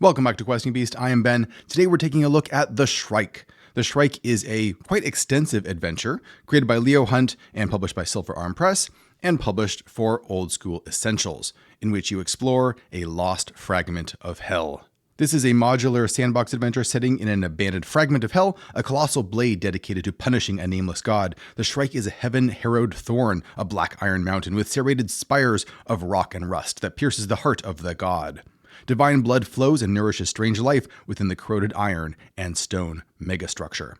Welcome back to Questing Beast. I am Ben. Today we're taking a look at the Shrike. The Shrike is a quite extensive adventure created by Leo Hunt and published by Silver Arm Press and published for Old School Essentials, in which you explore a lost fragment of hell. This is a modular sandbox adventure setting in an abandoned fragment of hell, a colossal blade dedicated to punishing a nameless god. The Shrike is a heaven-harrowed thorn, a black iron mountain with serrated spires of rock and rust that pierces the heart of the god. Divine blood flows and nourishes strange life within the corroded iron and stone megastructure.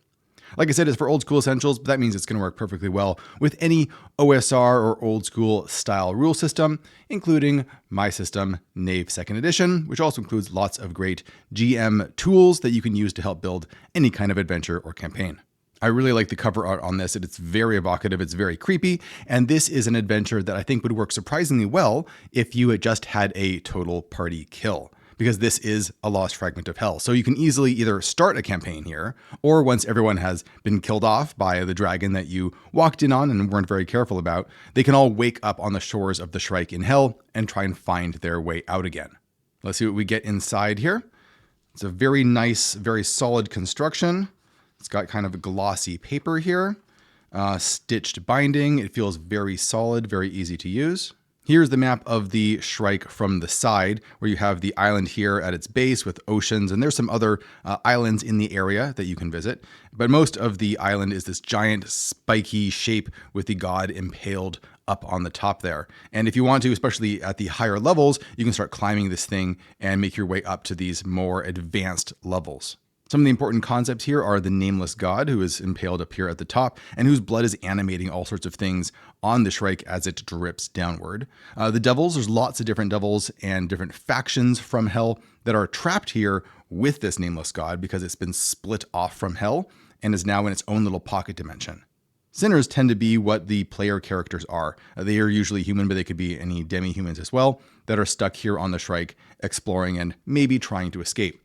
Like I said, it's for Old School Essentials, but that means it's going to work perfectly well with any OSR or Old School style rule system, including my system, Knave 2nd Edition, which also includes lots of great GM tools that you can use to help build any kind of adventure or campaign. I really like the cover art on this. It's very evocative, it's very creepy, and this is an adventure that I think would work surprisingly well if you had just had a total party kill, because this is a lost fragment of hell. So you can easily either start a campaign here, or once everyone has been killed off by the dragon that you walked in on and weren't very careful about, they can all wake up on the shores of the Shrike in hell and try and find their way out again. Let's see what we get inside here. It's a very nice, very solid construction. It's got kind of a glossy paper here, stitched binding. It feels very solid, very easy to use. Here's the map of the Shrike from the side, where you have the island here at its base with oceans, and there's some other islands in the area that you can visit. But most of the island is this giant spiky shape with the god impaled up on the top there. And if you want to, especially at the higher levels, you can start climbing this thing and make your way up to these more advanced levels. Some of the important concepts here are the nameless god, who is impaled up here at the top, and whose blood is animating all sorts of things on the Shrike as it drips downward. The devils, there's lots of different devils and different factions from hell that are trapped here with this nameless god because it's been split off from hell and is now in its own little pocket dimension. Sinners tend to be what the player characters are. They are usually human, but they could be any demi-humans as well that are stuck here on the Shrike, exploring and maybe trying to escape.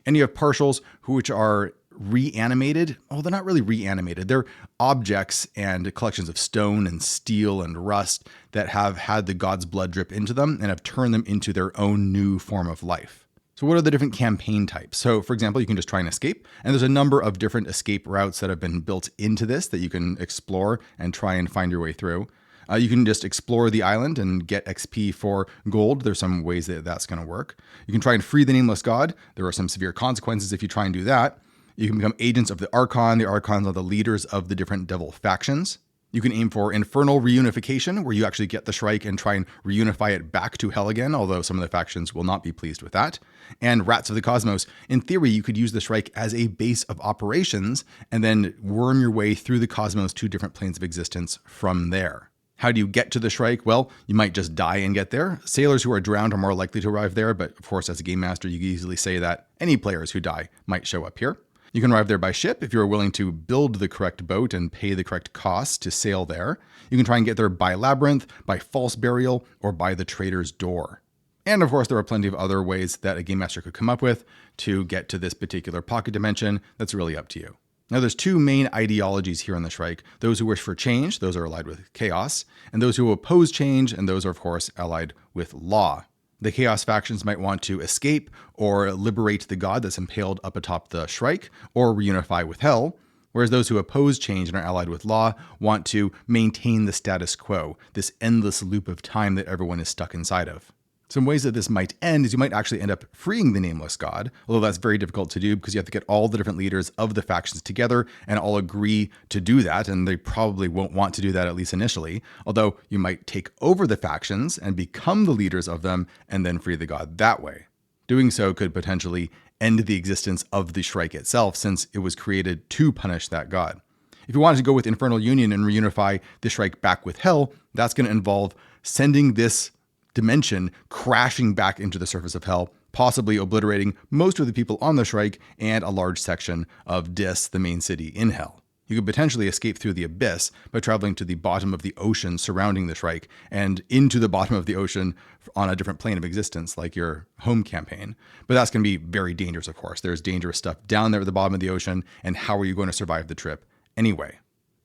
And you have partials, which are reanimated. Oh, they're not really reanimated. They're objects and collections of stone and steel and rust that have had the god's blood drip into them and have turned them into their own new form of life. So what are the different campaign types? So for example, you can just try and escape. And there's a number of different escape routes that have been built into this that you can explore and try and find your way through. You can just explore the island and get XP for gold. There's some ways that that's going to work. You can try and free the nameless god. There are some severe consequences if you try and do that. You can become agents of the Archon. The Archons are the leaders of the different devil factions. You can aim for infernal reunification, where you actually get the Shrike and try and reunify it back to hell again, although some of the factions will not be pleased with that. And Rats of the Cosmos. In theory, you could use the Shrike as a base of operations and then worm your way through the cosmos to different planes of existence from there. How do you get to the Shrike? Well, you might just die and get there. Sailors who are drowned are more likely to arrive there, but of course, as a game master, you can easily say that any players who die might show up here. You can arrive there by ship if you're willing to build the correct boat and pay the correct costs to sail there. You can try and get there by labyrinth, by false burial, or by the trader's door. And of course, there are plenty of other ways that a game master could come up with to get to this particular pocket dimension. That's really up to you. Now, there's two main ideologies here on the Shrike. Those who wish for change, those are allied with chaos, and those who oppose change, and those are, of course, allied with law. The chaos factions might want to escape or liberate the god that's impaled up atop the Shrike, or reunify with hell, whereas those who oppose change and are allied with law want to maintain the status quo, this endless loop of time that everyone is stuck inside of. Some ways that this might end is you might actually end up freeing the nameless god, although that's very difficult to do because you have to get all the different leaders of the factions together and all agree to do that, and they probably won't want to do that, at least initially, although you might take over the factions and become the leaders of them and then free the god that way. Doing so could potentially end the existence of the Shrike itself, since it was created to punish that god. If you wanted to go with Infernal Union and reunify the Shrike back with hell, that's going to involve sending this dimension crashing back into the surface of hell, possibly obliterating most of the people on the Shrike and a large section of Dis, the main city in hell. You could potentially escape through the abyss by traveling to the bottom of the ocean surrounding the Shrike and into the bottom of the ocean on a different plane of existence, like your home campaign. But that's going to be very dangerous, of course. There's dangerous stuff down there at the bottom of the ocean, and how are you going to survive the trip anyway?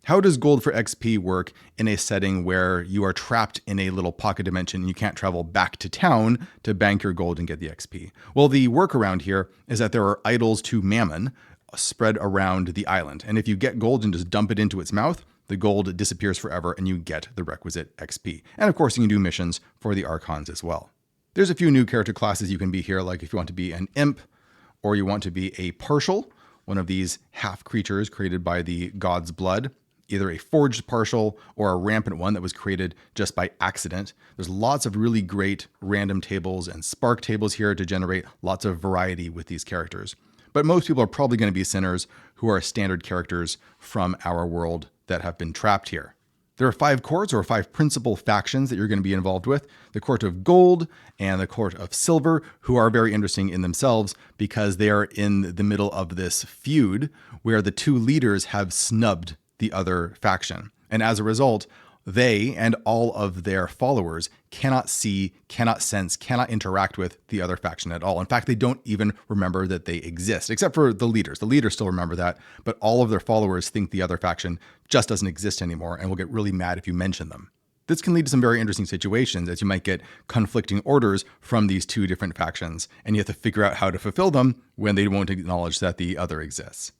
How does gold for XP work in a setting where you are trapped in a little pocket dimension and you can't travel back to town to bank your gold and get the XP? Well, the workaround here is that there are idols to Mammon spread around the island. And if you get gold and just dump it into its mouth, the gold disappears forever and you get the requisite XP. And of course, you can do missions for the Archons as well. There's a few new character classes you can be here, like if you want to be an imp or you want to be a partial, one of these half creatures created by the god's blood. Either a forged partial or a rampant one that was created just by accident. There's lots of really great random tables and spark tables here to generate lots of variety with these characters. But most people are probably going to be sinners who are standard characters from our world that have been trapped here. There are 5 courts or 5 principal factions that you're going to be involved with. The Court of Gold and the Court of Silver, who are very interesting in themselves because they are in the middle of this feud where the 2 leaders have snubbed the other faction. And as a result, they and all of their followers cannot see, cannot sense, cannot interact with the other faction at all. In fact, they don't even remember that they exist, except for the leaders. The leaders still remember that, but all of their followers think the other faction just doesn't exist anymore and will get really mad if you mention them. This can lead to some very interesting situations, as you might get conflicting orders from these 2 different factions, and you have to figure out how to fulfill them when they won't acknowledge that the other exists.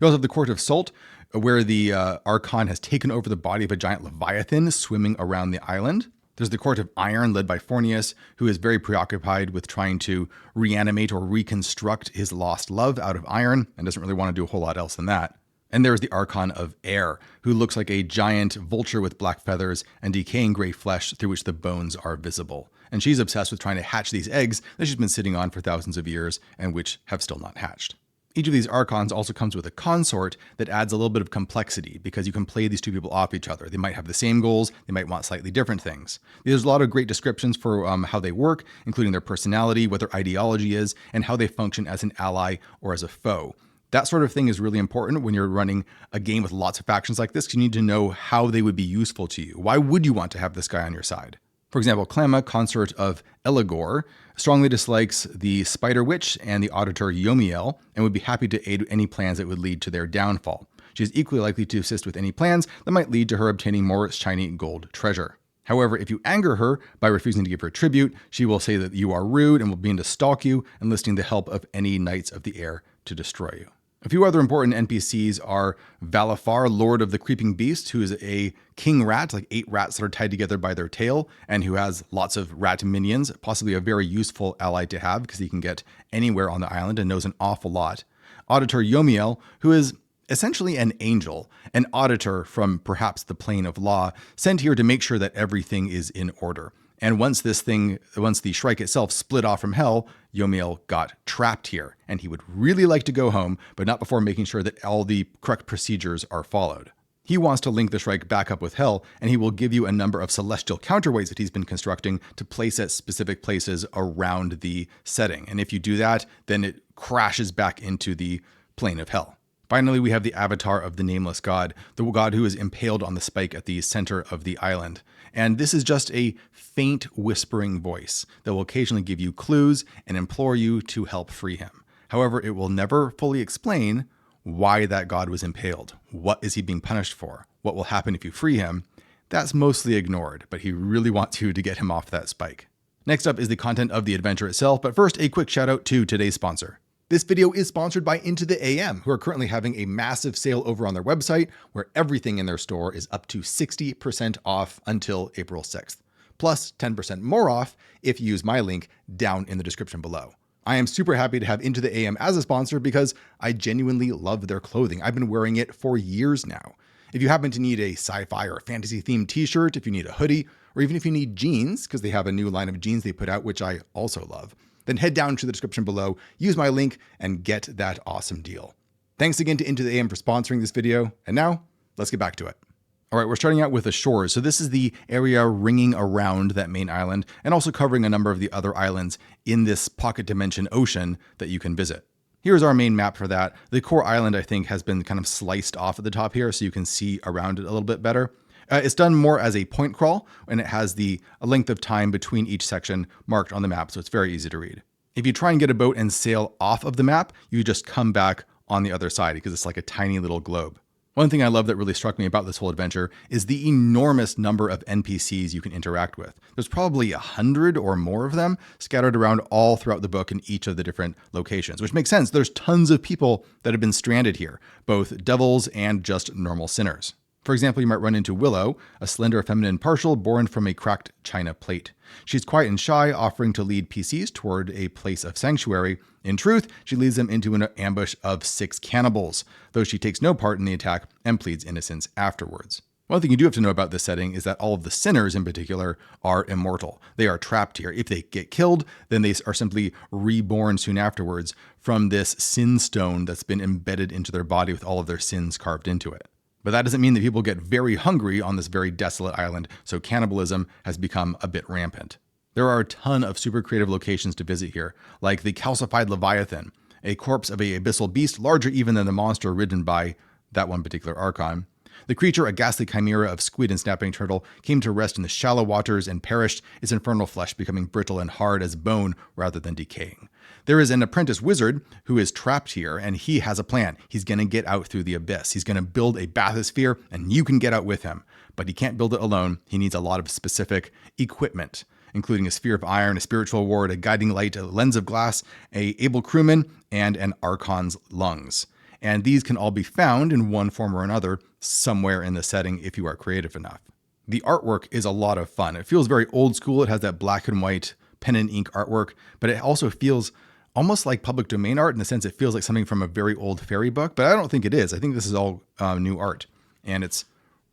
You also have the Court of Salt, where the Archon has taken over the body of a giant Leviathan swimming around the island. There's the Court of Iron, led by Fornius, who is very preoccupied with trying to reanimate or reconstruct his lost love out of iron, and doesn't really want to do a whole lot else than that. And there's the Archon of Air, who looks like a giant vulture with black feathers and decaying gray flesh through which the bones are visible. And she's obsessed with trying to hatch these eggs that she's been sitting on for thousands of years and which have still not hatched. Each of these Archons also comes with a consort that adds a little bit of complexity because you can play these 2 people off each other. They might have the same goals, they might want slightly different things. There's a lot of great descriptions for how they work, including their personality, what their ideology is, and how they function as an ally or as a foe. That sort of thing is really important when you're running a game with lots of factions like this, because you need to know how they would be useful to you. Why would you want to have this guy on your side? For example, Clamma, consort of Eligor, strongly dislikes the Spider Witch and the Auditor Yomiel and would be happy to aid any plans that would lead to their downfall. She is equally likely to assist with any plans that might lead to her obtaining more shiny gold treasure. However, if you anger her by refusing to give her tribute, she will say that you are rude and will begin to stalk you, enlisting the help of any Knights of the Air to destroy you. A few other important NPCs are Valafar, Lord of the Creeping Beast, who is a king rat, like 8 rats that are tied together by their tail, and who has lots of rat minions, possibly a very useful ally to have because he can get anywhere on the island and knows an awful lot. Auditor Yomiel, who is essentially an angel, an auditor from perhaps the plane of law, sent here to make sure that everything is in order. And once the Shrike itself split off from hell, Yomiel got trapped here, and he would really like to go home, but not before making sure that all the correct procedures are followed. He wants to link the Shrike back up with hell, and he will give you a number of celestial counterweights that he's been constructing to place at specific places around the setting. And if you do that, then it crashes back into the plane of hell. Finally, we have the avatar of the nameless god, the god who is impaled on the spike at the center of the island. And this is just a faint whispering voice that will occasionally give you clues and implore you to help free him. However, it will never fully explain why that god was impaled. What is he being punished for? What will happen if you free him? That's mostly ignored, but he really wants you to get him off that spike. Next up is the content of the adventure itself, but first a quick shout out to today's sponsor. This video is sponsored by Into the AM, who are currently having a massive sale over on their website where everything in their store is up to 60% off until April 6th, plus 10% more off if you use my link down in the description below. I am super happy to have Into the AM as a sponsor because I genuinely love their clothing. I've been wearing it for years now. If you happen to need a sci-fi or fantasy themed t-shirt, if you need a hoodie, or even if you need jeans, because they have a new line of jeans they put out, which I also love, then head down to the description below, use my link, and get that awesome deal. Thanks again to Into the AM for sponsoring this video, and now, let's get back to it. All right, we're starting out with the shores. So this is the area ringing around that main island, and also covering a number of the other islands in this pocket dimension ocean that you can visit. Here's our main map for that. The core island, I think, has been kind of sliced off at the top here, so you can see around it a little bit better. It's done more as a point crawl, and it has a length of time between each section marked on the map, so it's very easy to read. If you try and get a boat and sail off of the map, you just come back on the other side because it's like a tiny little globe. One thing I love that really struck me about this whole adventure is the enormous number of NPCs you can interact with. There's probably 100 or more of them scattered around all throughout the book in each of the different locations, which makes sense. There's tons of people that have been stranded here, both devils and just normal sinners. For example, you might run into Willow, a slender feminine partial born from a cracked china plate. She's quiet and shy, offering to lead PCs toward a place of sanctuary. In truth, she leads them into an ambush of 6 cannibals, though she takes no part in the attack and pleads innocence afterwards. One thing you do have to know about this setting is that all of the sinners in particular are immortal. They are trapped here. If they get killed, then they are simply reborn soon afterwards from this sin stone that's been embedded into their body with all of their sins carved into it. But that doesn't mean that people get very hungry on this very desolate island, so cannibalism has become a bit rampant. There are a ton of super creative locations to visit here, like the calcified Leviathan, a corpse of an abyssal beast larger even than the monster ridden by that one particular Archon. The creature, a ghastly chimera of squid and snapping turtle, came to rest in the shallow waters and perished, its infernal flesh becoming brittle and hard as bone rather than decaying. There is an apprentice wizard who is trapped here, and he has a plan. He's going to get out through the abyss. He's going to build a bathysphere, and you can get out with him. But he can't build it alone. He needs a lot of specific equipment, including a sphere of iron, a spiritual ward, a guiding light, a lens of glass, a able crewman, and an Archon's lungs. And these can all be found in one form or another somewhere in the setting if you are creative enough. The artwork is a lot of fun. It feels very old school. It has that black and white pen and ink artwork, but it also feels almost like public domain art in the sense it feels like something from a very old fairy book, but I don't think it is. I think this is all new art, and it's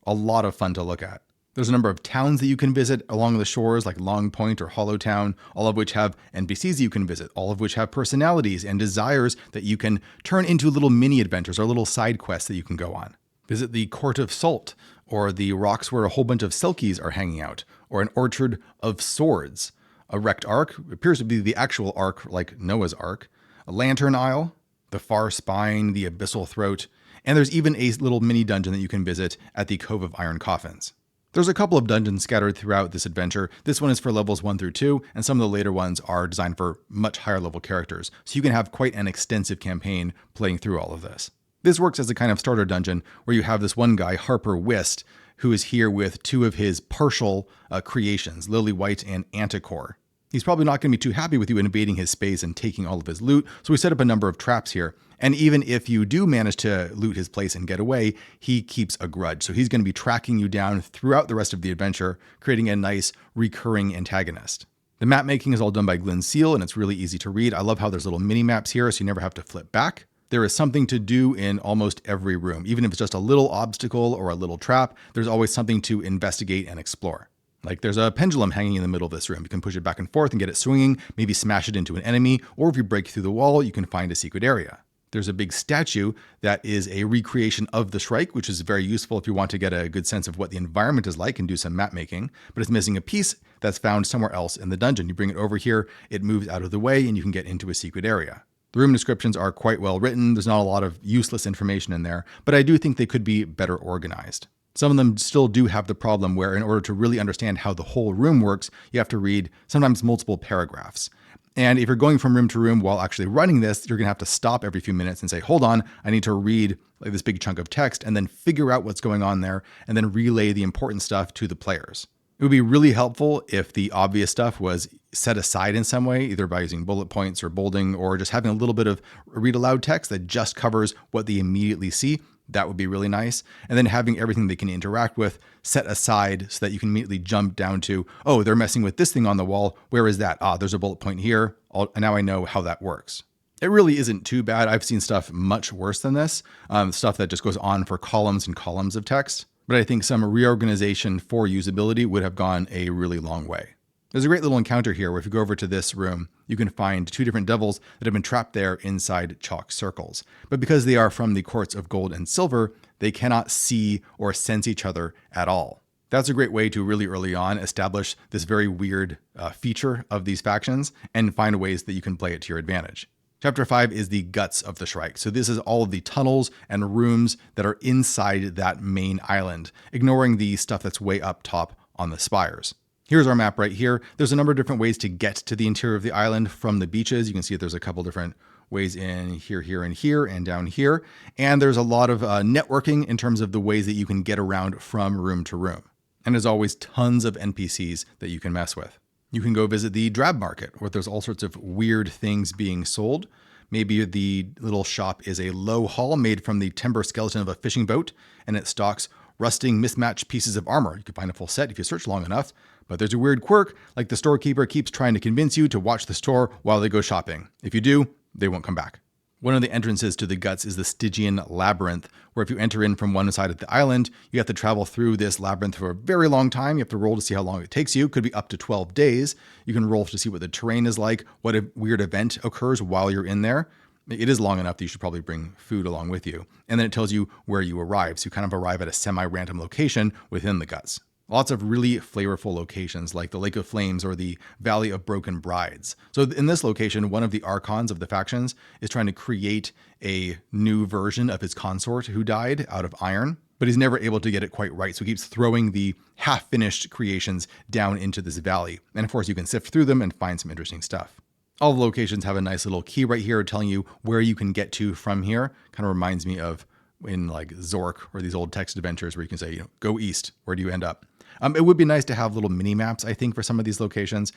a lot of fun to look at. There's a number of towns that you can visit along the shores, like Long Point or Hollowtown, all of which have NPCs that you can visit, all of which have personalities and desires that you can turn into little mini adventures or little side quests that you can go on. Visit the Court of Salt, or the rocks where a whole bunch of Selkies are hanging out, or an orchard of swords, a wrecked ark, appears to be the actual ark like Noah's Ark, a lantern isle, the far spine, the abyssal throat, and there's even a little mini dungeon that you can visit at the Cove of Iron Coffins. There's a couple of dungeons scattered throughout this adventure. This one is for levels 1 through 2, and some of the later ones are designed for much higher level characters, so you can have quite an extensive campaign playing through all of this. This works as a kind of starter dungeon where you have this one guy, Harper Whist, who is here with 2 of his partial creations, Lily White and Anticore. He's probably not going to be too happy with you invading his space and taking all of his loot, so we set up a number of traps here. And even if you do manage to loot his place and get away, he keeps a grudge. So he's going to be tracking you down throughout the rest of the adventure, creating a nice recurring antagonist. The map making is all done by Glenn Seal, and it's really easy to read. I love how there's little mini maps here, so you never have to flip back. There is something to do in almost every room. Even if it's just a little obstacle or a little trap, there's always something to investigate and explore. Like there's a pendulum hanging in the middle of this room. You can push it back and forth and get it swinging, maybe smash it into an enemy, or if you break through the wall, you can find a secret area. There's a big statue that is a recreation of the Shrike, which is very useful if you want to get a good sense of what the environment is like and do some map making, but it's missing a piece that's found somewhere else in the dungeon. You bring it over here, it moves out of the way, and you can get into a secret area. The room descriptions are quite well written. There's not a lot of useless information in there, but I do think they could be better organized. Some of them still do have the problem where in order to really understand how the whole room works, you have to read sometimes multiple paragraphs. And if you're going from room to room while actually running this, you're going to have to stop every few minutes and say, hold on, I need to read like this big chunk of text and then figure out what's going on there and then relay the important stuff to the players. It would be really helpful if the obvious stuff was set aside in some way, either by using bullet points or bolding or just having a little bit of read aloud text that just covers what they immediately see. That would be really nice. And then having everything they can interact with set aside so that you can immediately jump down to, oh, they're messing with this thing on the wall. Where is that? Ah, there's a bullet point here. Now I know how that works. It really isn't too bad. I've seen stuff much worse than this, stuff that just goes on for columns and columns of text. But I think some reorganization for usability would have gone a really long way. There's a great little encounter here where if you go over to this room, you can find 2 different devils that have been trapped there inside chalk circles. But because they are from the courts of gold and silver, they cannot see or sense each other at all. That's a great way to really early on establish this very weird feature of these factions and find ways that you can play it to your advantage. Chapter 5 is the guts of the Shrike. So this is all of the tunnels and rooms that are inside that main island, ignoring the stuff that's way up top on the spires. Here's our map right here. There's a number of different ways to get to the interior of the island from the beaches. You can see that there's a couple different ways in here, here, and here, and down here. And there's a lot of networking in terms of the ways that you can get around from room to room. And there's always tons of NPCs that you can mess with. You can go visit the drab market, where there's all sorts of weird things being sold. Maybe the little shop is a low haul made from the timber skeleton of a fishing boat, and it stocks rusting, mismatched pieces of armor. You can find a full set if you search long enough. But there's a weird quirk, like the storekeeper keeps trying to convince you to watch the store while they go shopping. If you do, they won't come back. One of the entrances to the guts is the Stygian Labyrinth, where if you enter in from one side of the island, you have to travel through this labyrinth for a very long time. You have to roll to see how long it takes you. Could be up to 12 days. You can roll to see what the terrain is like, what a weird event occurs while you're in there. It is long enough that you should probably bring food along with you. And then it tells you where you arrive. So you kind of arrive at a semi-random location within the guts. Lots of really flavorful locations like the Lake of Flames or the Valley of Broken Brides. So in this location, one of the archons of the factions is trying to create a new version of his consort who died out of iron, but he's never able to get it quite right. So he keeps throwing the half-finished creations down into this valley. And of course, you can sift through them and find some interesting stuff. All the locations have a nice little key right here telling you where you can get to from here. Kind of reminds me of in like Zork or these old text adventures where you can say, go east. Where do you end up? It would be nice to have little mini maps, I think, for some of these locations.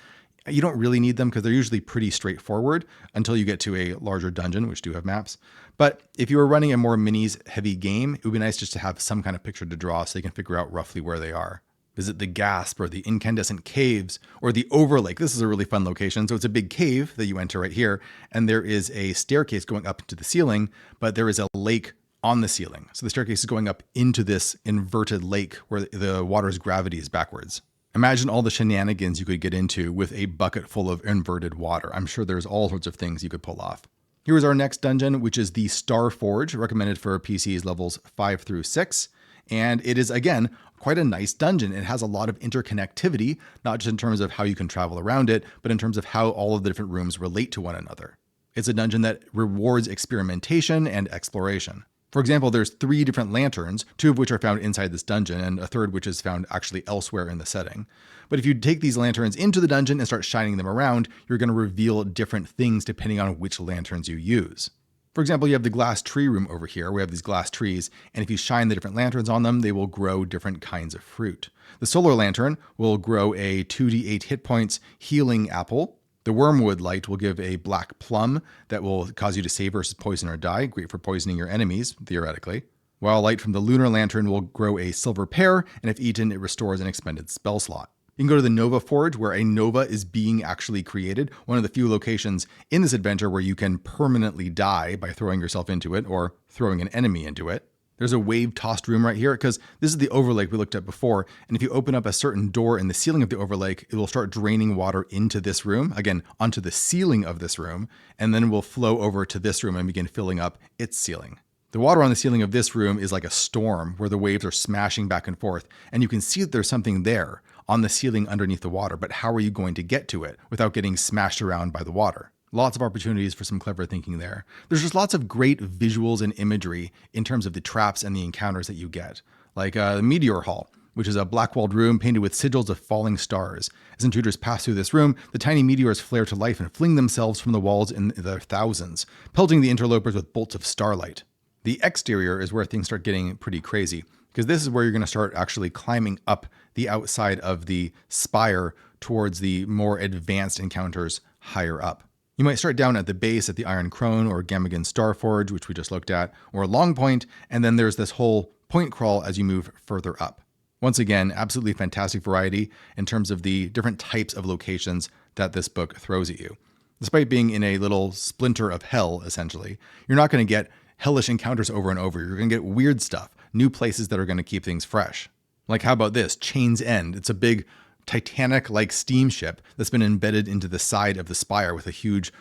You don't really need them because they're usually pretty straightforward until you get to a larger dungeon, which do have maps. But if you were running a more minis heavy game, it would be nice just to have some kind of picture to draw so you can figure out roughly where they are. Visit the Gasp or the Incandescent Caves or the Overlake. This is a really fun location. So it's a big cave that you enter right here, and there is a staircase going up to the ceiling, but there is a lake on the ceiling. So the staircase is going up into this inverted lake where the water's gravity is backwards. Imagine all the shenanigans you could get into with a bucket full of inverted water. I'm sure there's all sorts of things you could pull off. Here's our next dungeon, which is the Star Forge, recommended for PCs levels 5 through 6. And it is, again, quite a nice dungeon. It has a lot of interconnectivity, not just in terms of how you can travel around it, but in terms of how all of the different rooms relate to one another. It's a dungeon that rewards experimentation and exploration. For example, there's 3 different lanterns, 2 of which are found inside this dungeon, and a third which is found actually elsewhere in the setting. But if you take these lanterns into the dungeon and start shining them around, you're going to reveal different things depending on which lanterns you use. For example, you have the glass tree room over here. We have these glass trees, and if you shine the different lanterns on them, they will grow different kinds of fruit. The solar lantern will grow a 2d8 hit points healing apple. The wormwood light will give a black plum that will cause you to save versus poison or die, great for poisoning your enemies, theoretically. While light from the lunar lantern will grow a silver pear, and if eaten, it restores an expended spell slot. You can go to the Nova Forge, where a nova is being actually created, one of the few locations in this adventure where you can permanently die by throwing yourself into it or throwing an enemy into it. There's a wave-tossed room right here because this is the overlake we looked at before, and if you open up a certain door in the ceiling of the overlake, it will start draining water into this room, again, onto the ceiling of this room, and then will flow over to this room and begin filling up its ceiling. The water on the ceiling of this room is like a storm where the waves are smashing back and forth, and you can see that there's something there on the ceiling underneath the water, but how are you going to get to it without getting smashed around by the water? Lots of opportunities for some clever thinking there. There's just lots of great visuals and imagery in terms of the traps and the encounters that you get. Like the Meteor Hall, which is a black-walled room painted with sigils of falling stars. As intruders pass through this room, the tiny meteors flare to life and fling themselves from the walls in their thousands, pelting the interlopers with bolts of starlight. The exterior is where things start getting pretty crazy, because this is where you're going to start actually climbing up the outside of the spire towards the more advanced encounters higher up. You might start down at the base at the Iron Crone or Gamagan Starforge, which we just looked at, or Long Point, and then there's this whole point crawl as you move further up. Once again, absolutely fantastic variety in terms of the different types of locations that this book throws at you. Despite being in a little splinter of hell, essentially, you're not going to get hellish encounters over and over. You're going to get weird stuff, new places that are going to keep things fresh. Like how about this? Chain's End. It's a big Titanic-like steamship that's been embedded into the side of the spire with a huge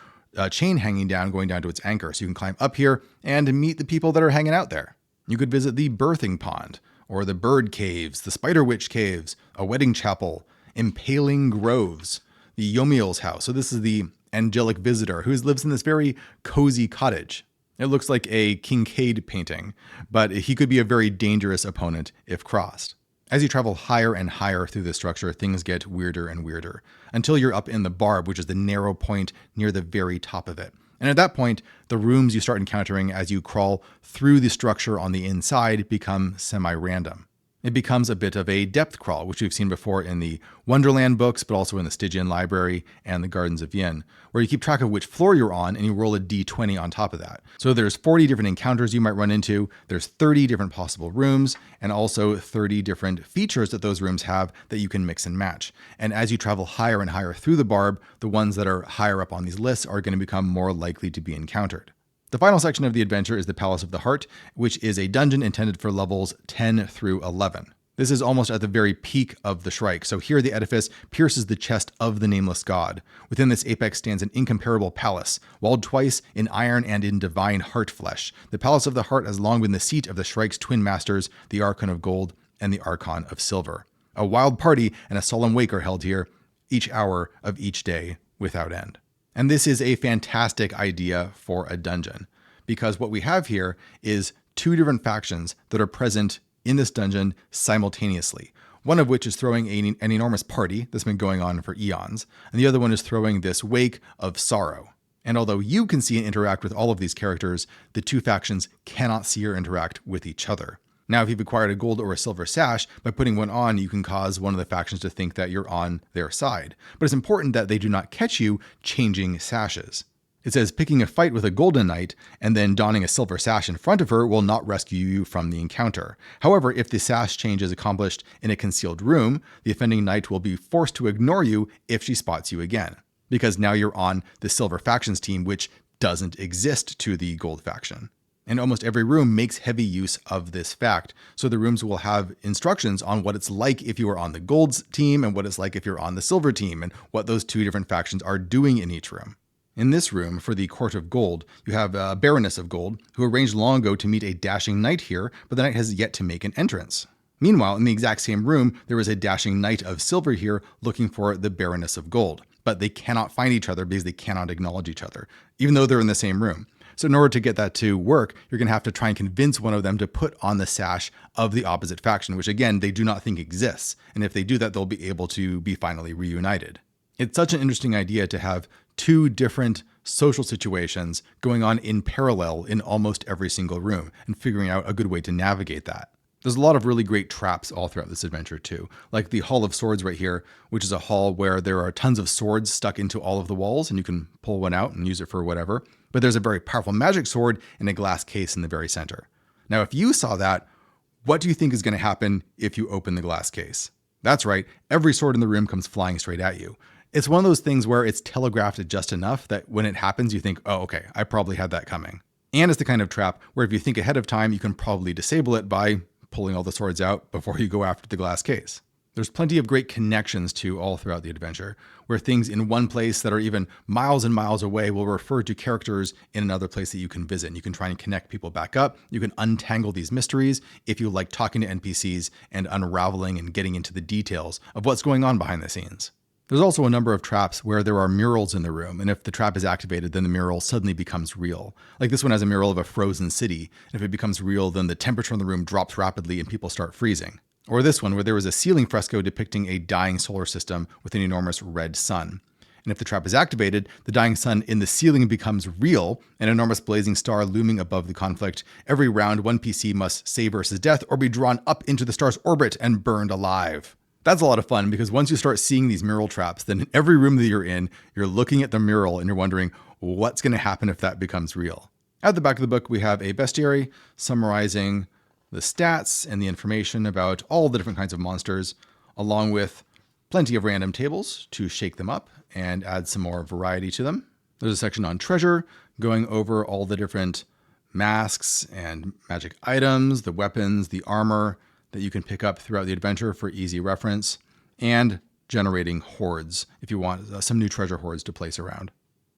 chain hanging down, going down to its anchor. So you can climb up here and meet the people that are hanging out there. You could visit the Birthing Pond, or the Bird Caves, the Spider Witch Caves, a wedding chapel, Impaling Groves, the Yomiel's house. So this is the angelic visitor who lives in this very cozy cottage. It looks like a Kincaid painting, but he could be a very dangerous opponent if crossed. As you travel higher and higher through the structure, things get weirder and weirder, until you're up in the Barb, which is the narrow point near the very top of it. And at that point, the rooms you start encountering as you crawl through the structure on the inside become semi-random. It becomes a bit of a depth crawl, which we've seen before in the Wonderland books, but also in the Stygian Library and the Gardens of Yin, where you keep track of which floor you're on and you roll a d20 on top of that. So there's 40 different encounters you might run into, there's 30 different possible rooms, and also 30 different features that those rooms have that you can mix and match. And as you travel higher and higher through the barb, the ones that are higher up on these lists are going to become more likely to be encountered. The final section of the adventure is the Palace of the Heart, which is a dungeon intended for levels 10 through 11. This is almost at the very peak of the Shrike, so here the edifice pierces the chest of the nameless god. Within this apex stands an incomparable palace, walled twice in iron and in divine heart flesh. The Palace of the Heart has long been the seat of the Shrike's twin masters, the Archon of Gold and the Archon of Silver. A wild party and a solemn wake are held here, each hour of each day without end. And this is a fantastic idea for a dungeon, because what we have here is two different factions that are present in this dungeon simultaneously. One of which is throwing an enormous party that's been going on for eons, and the other one is throwing this wake of sorrow. And although you can see and interact with all of these characters, the two factions cannot see or interact with each other. Now, if you've acquired a gold or a silver sash, by putting one on, you can cause one of the factions to think that you're on their side. But it's important that they do not catch you changing sashes. It says picking a fight with a golden knight and then donning a silver sash in front of her will not rescue you from the encounter. However, if the sash change is accomplished in a concealed room, the offending knight will be forced to ignore you if she spots you again, because now you're on the silver factions team, which doesn't exist to the gold faction. And almost every room makes heavy use of this fact. So the rooms will have instructions on what it's like if you are on the gold's team and what it's like if you're on the silver team and what those two different factions are doing in each room. In this room, for the Court of Gold, you have a Baroness of Gold, who arranged long ago to meet a dashing knight here, but the knight has yet to make an entrance. Meanwhile, in the exact same room, there is a dashing knight of silver here looking for the Baroness of Gold, but they cannot find each other because they cannot acknowledge each other, even though they're in the same room. So in order to get that to work, you're going to have to try and convince one of them to put on the sash of the opposite faction, which again, they do not think exists. And if they do that, they'll be able to be finally reunited. It's such an interesting idea to have two different social situations going on in parallel in almost every single room and figuring out a good way to navigate that. There's a lot of really great traps all throughout this adventure too, like the Hall of Swords right here, which is a hall where there are tons of swords stuck into all of the walls and you can pull one out and use it for whatever. But there's a very powerful magic sword in a glass case in the very center. Now, if you saw that, what do you think is going to happen if you open the glass case? That's right, every sword in the room comes flying straight at you. It's one of those things where it's telegraphed just enough that when it happens, you think, oh, okay, I probably had that coming. And it's the kind of trap where if you think ahead of time, you can probably disable it by pulling all the swords out before you go after the glass case. There's plenty of great connections to all throughout the adventure, where things in one place that are even miles and miles away will refer to characters in another place that you can visit. And you can try and connect people back up. You can untangle these mysteries if you like talking to NPCs and unraveling and getting into the details of what's going on behind the scenes. There's also a number of traps where there are murals in the room, and if the trap is activated, then the mural suddenly becomes real. Like this one has a mural of a frozen city, and if it becomes real, then the temperature in the room drops rapidly and people start freezing. Or this one, where there was a ceiling fresco depicting a dying solar system with an enormous red sun. And if the trap is activated, the dying sun in the ceiling becomes real, an enormous blazing star looming above the conflict. Every round, one PC must save versus death or be drawn up into the star's orbit and burned alive. That's a lot of fun because once you start seeing these mural traps, then in every room that you're in, you're looking at the mural and you're wondering what's going to happen if that becomes real. At the back of the book, we have a bestiary summarizing the stats and the information about all the different kinds of monsters, along with plenty of random tables to shake them up and add some more variety to them. There's a section on treasure, going over all the different masks and magic items, the weapons, the armor that you can pick up throughout the adventure for easy reference, and generating hoards if you want some new treasure hoards to place around.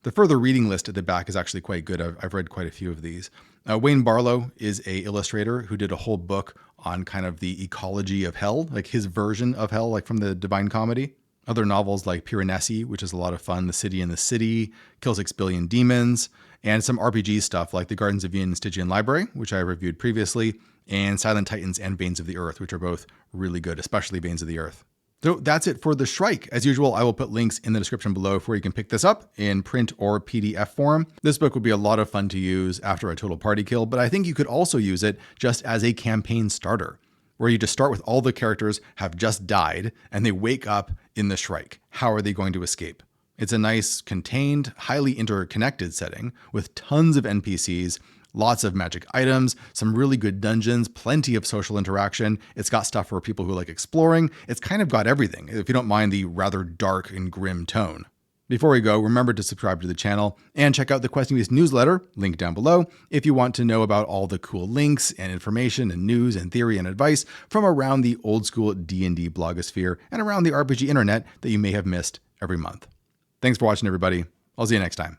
The further reading list at the back is actually quite good. I've read quite a few of these. Wayne Barlow is an illustrator who did a whole book on kind of the ecology of hell, like his version of hell, like from the Divine Comedy. Other novels like Piranesi, which is a lot of fun, The City in the City, Kill 6 Billion Demons, and some RPG stuff like The Gardens of Yin Stygian Library, which I reviewed previously, and Silent Titans and Veins of the Earth, which are both really good, especially Veins of the Earth. So that's it for the Shrike. As usual, I will put links in the description below where you can pick this up in print or PDF form. This book would be a lot of fun to use after a total party kill, but I think you could also use it just as a campaign starter, where you just start with all the characters have just died and they wake up in the Shrike. How are they going to escape? It's a nice, contained, highly interconnected setting with tons of NPCs, lots of magic items, some really good dungeons, plenty of social interaction. It's got stuff for people who like exploring. It's kind of got everything, if you don't mind the rather dark and grim tone. Before we go, remember to subscribe to the channel and check out the Questing Beast newsletter, link down below, if you want to know about all the cool links and information and news and theory and advice from around the old school D&D blogosphere and around the RPG internet that you may have missed every month. Thanks for watching, everybody. I'll see you next time.